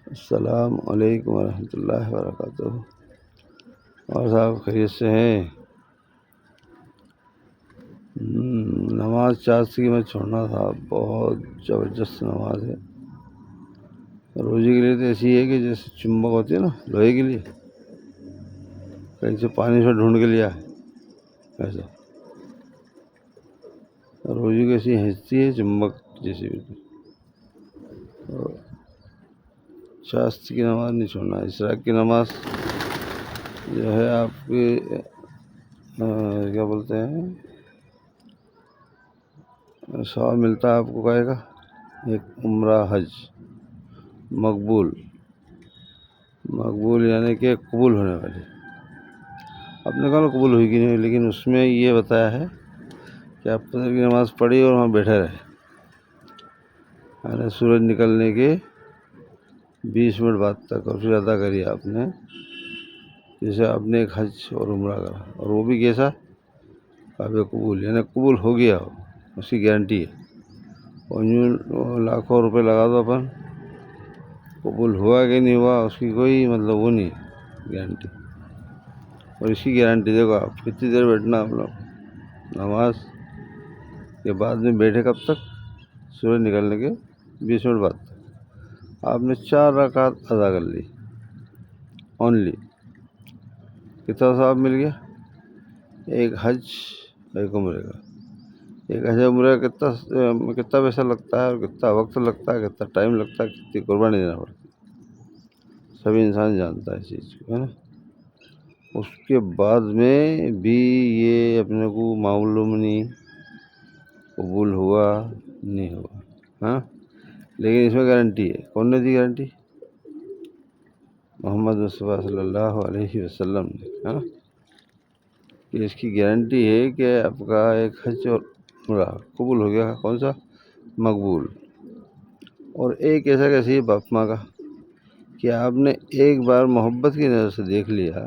السلام علیکم ورحمۃ اللہ وبرکاتہ۔ اور صاحب خیریت سے ہیں؟ نماز چاشتگی میں چھوڑنا تھا، بہت زبردست نماز ہے۔ روزے کے لیے تو ایسی ہے کہ جیسے چمبک ہوتی ہے نا لوہے کے لیے، کہیں سے پانی سے ڈھونڈ کے لیا ہے ایسا۔ روزے کی ایسی ہنستی ہے چمبک جیسی بھی۔ چاشت کی نماز نہیں چھوڑنا۔ اشراق کی نماز جو ہے آپ کی کیا بولتے ہیں، ثواب ملتا ہے آپ کو کہے گا ایک عمرہ حج مقبول یعنی کہ قبول ہونے والی۔ آپ نے کہا قبول ہوئی کہ نہیں، لیکن اس میں یہ بتایا ہے کہ آپ فجر کی نماز پڑھی اور وہاں بیٹھے رہے، یعنی سورج نکلنے کے 20 منٹ بعد تک، اور پھر ادا کریے آپ نے جیسے آپ نے ایک حج اور عمرہ کرا، اور وہ بھی کیسا قابل قبول، یعنی قبول ہو گیا ہو، اس کی گارنٹی ہے۔ اور یوں لاکھوں روپے لگا دو اپن، قبول ہوا کہ نہیں ہوا اس کی کوئی مطلب وہ نہیں ہے، گارنٹی۔ اور اس کی گارنٹی دیکھو آپ کتنی دیر بیٹھنا، آپ لوگ نماز کے بعد میں بیٹھے کب تک؟ سورج نکلنے کے 20 منٹ بعد تک۔ آپ نے 4 رکعت ادا کر لی اونلی، کتنا ثواب مل گیا؟ ایک حج ایک عمرے کا۔ ایک حج عمرے کا کتنا پیسہ لگتا ہے، اور کتنا وقت لگتا ہے، کتنا ٹائم لگتا ہے، کتنی قربانی دینا پڑتی ہے، سبھی انسان جانتا ہے اس چیز کو، ہے نا۔ اس کے بعد میں بھی یہ اپنے کو معلوم نہیں قبول ہوا نہیں ہوا، ہاں، لیکن اس میں گارنٹی ہے۔ کون نے دی گارنٹی؟ محمد مصطفیٰ صلی اللہ علیہ وسلم نے، ہاں، کہ اس کی گارنٹی ہے کہ آپ کا ایک حج اور عمرہ قبول ہو گیا۔ کون سا؟ مقبول۔ اور ایک ایسا کیسے ہے باپ ماں کا کہ آپ نے ایک بار محبت کی نظر سے دیکھ لیا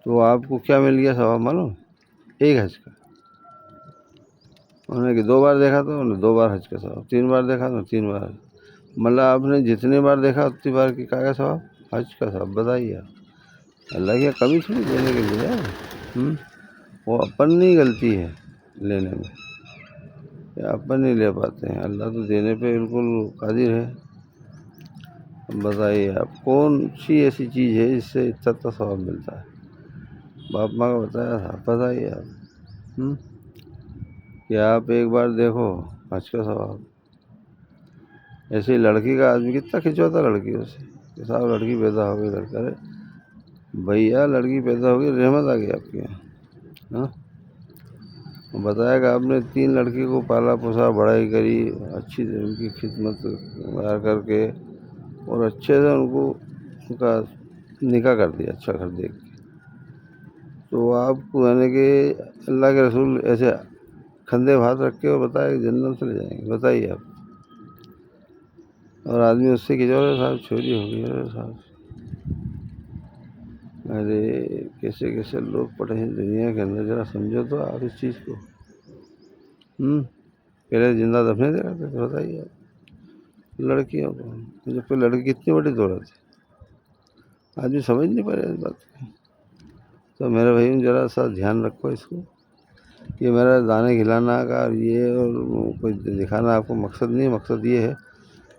تو آپ کو کیا مل گیا ثواب معلوم؟ ایک حج کا۔ انہوں نے کہ 2 بار دیکھا تو انہوں نے 2 بار حج کا ثواب، 3 بار دیکھا تو 3 بار حج۔ مطلب آپ نے جتنی بار دیکھا اتنی بار کی کا ثواب؟ حج کا ثواب۔ بتائیے آپ، اللہ کی کمی تھوڑی دینے کے لیے ہے، وہ اپنی غلطی ہے لینے میں، اپن نہیں لے پاتے ہیں، اللہ تو دینے پہ بالکل قادر ہے۔ بتائیے آپ کون سی ایسی چیز ہے جس سے اتنا ثواب ملتا ہے؟ باپ ماں کا بتایا تھا، بتائیے آپ کہ آپ ایک بار دیکھو حج کا ثواب۔ ایسے ہی لڑکی کا آدمی کتنا کھنچواتا لڑکیوں سے کہ صاحب لڑکی پیدا ہو گئی، لڑکا رے بھیا لڑکی پیدا ہو گئی، رحمت آ گئی آپ کے یہاں، ہاں۔ بتایا کہ آپ نے 3 لڑکی کو پالا پوسا، بڑائی کری، اچھی ان کی خدمت کر کے، اور اچھے سے ان کا نکاح کر دیا اچھا گھر دیکھ کے۔ تو آپ کو یعنی کہ اللہ کے رسول ایسے کندھے پہ ہاتھ رکھ کے اور بتایا کہ جنت چلے جائیں گے؟ بتائیے آپ۔ اور آدمی اس سے کہ جو صاحب چوری ہو گئی، ارے صاحب، ارے کیسے کیسے لوگ پڑے ہیں دنیا کے اندر، ذرا سمجھو تو آپ اس چیز کو۔ پہلے زندہ دفنے دے کرتے تھے، بتائیے آپ لڑکیوں کو، جب کہ لڑکی کتنی بڑی دولت ہے، آدمی سمجھ نہیں پا رہے اس بات کو۔ تو میرے بھائی ذرا سا دھیان رکھو اس کو، یہ میرا دانے کھلانا کا اور یہ اور کوئی دکھانا آپ کو مقصد نہیں ہے۔ مقصد یہ ہے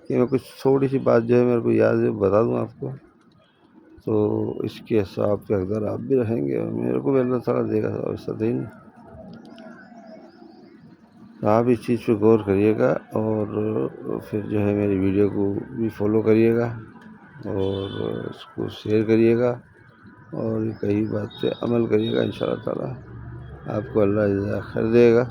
کہ میں کچھ تھوڑی سی بات جو ہے میرے کو یاد ہے بتا دوں آپ کو، تو اس کے حساب کے حقدار آپ بھی رہیں گے اور میرے کو بھی اللہ تعالیٰ دے گا، ایسا تو ہی نہیں۔ تو آپ اس چیز پہ غور کریے گا، اور پھر جو ہے میری ویڈیو کو بھی فالو کریے گا، اور اس کو شیئر کریے گا، اور کئی بات پہ عمل کریے گا، انشاءاللہ تعالیٰ آپ کو اللہ جزائے خیر دے گا۔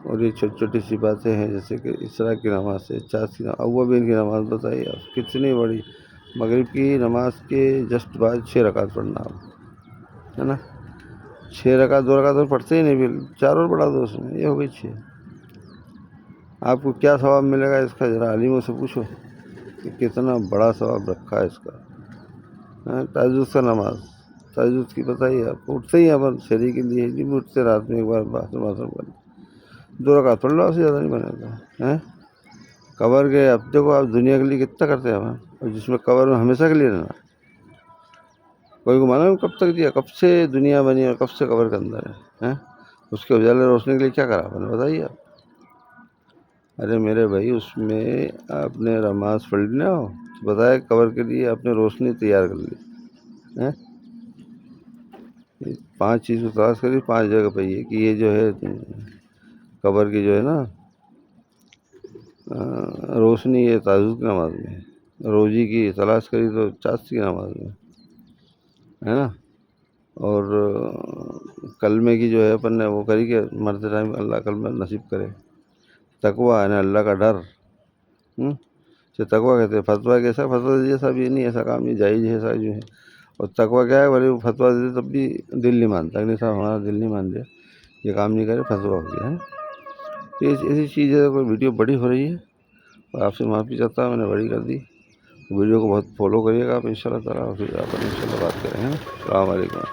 اور یہ چھوٹی چھوٹی سی باتیں ہیں، جیسے کہ اشراق کی نماز سے چاشت کی نماز، اوابین کی نماز، بتائیے آپ کتنی بڑی، مغرب کی نماز کے جسٹ بعد 6 رکعت پڑھنا آپ، ہے نا۔ 6 رکعت، 2 رکعت اور پڑھتے ہی نہیں، پھر 4 اور پڑھا دو اس میں، یہ ہو گئی 6۔ آپ کو کیا ثواب ملے گا اس کا؟ ذرا عالموں سے پوچھو کہ کتنا بڑا ثواب رکھا ہے اس کا۔ تہجد کا نماز، تہجد کی بتائیے آپ، اٹھتے ہی اپن شہری کے لیے نہیں اٹھتے، رات میں ایک بار باتھ روم کر 2 رکعت پڑھ لو، اس سے زیادہ نہیں بنے گا، قبر کے اب دیکھو آپ دنیا کے لیے کتنا کرتے ہیں آپ، اور جس میں قبر میں ہمیشہ کے لیے رہنا، کوئی کو معلوم کب تک دیا، کب سے دنیا بنی اور کب سے قبر کے اندر ہے، اس کے اجالے روشنی کے لیے کیا کرا آپ نے بتائیے آپ۔ ارے میرے بھائی اس میں آپ نے نماز پڑھ لی نا، بتایا قبر کے لیے آپ نے روشنی تیار کر لی ہے، 5 چیز کو تلاش کری 5 جگہ پہ یہ کہ یہ جو ہے قبر کی جو ہے نا روشنی ہے تہجد کی نماز میں، روزی کی تلاش کری تو چاشت کی نماز میں ہے نا، اور کلمے کی جو ہے اپن نے وہ کری کہ مرتے ٹائم اللہ کلمہ نصیب کرے، تقویٰ ہے نا اللہ کا ڈر، سے تقویٰ کہتے ہیں۔ فتویٰ کیسا، فتویٰ دیجیے صاحب یہ نہیں ایسا کام، یہ جائز ہے ایسا جو ہے، اور تقویٰ کیا ہے، بھلے وہ فتویٰ دیتے تب بھی دل نہیں مانتا کہ نہیں صاحب ہمارا دل نہیں مان دیا، یہ کام نہیں کرے، فتویٰ ہو گیا ہے۔ تو ایسی چیز ہے، کوئی ویڈیو بڑی ہو رہی ہے اور آپ سے معافی چاہتا ہوں میں نے بڑی کر دی، ویڈیو کو بہت فالو کریے گا آپ ان شاء اللہ تعالیٰ، پھر آپ ان شاء اللہ بات کریں گے۔ السلام علیکم۔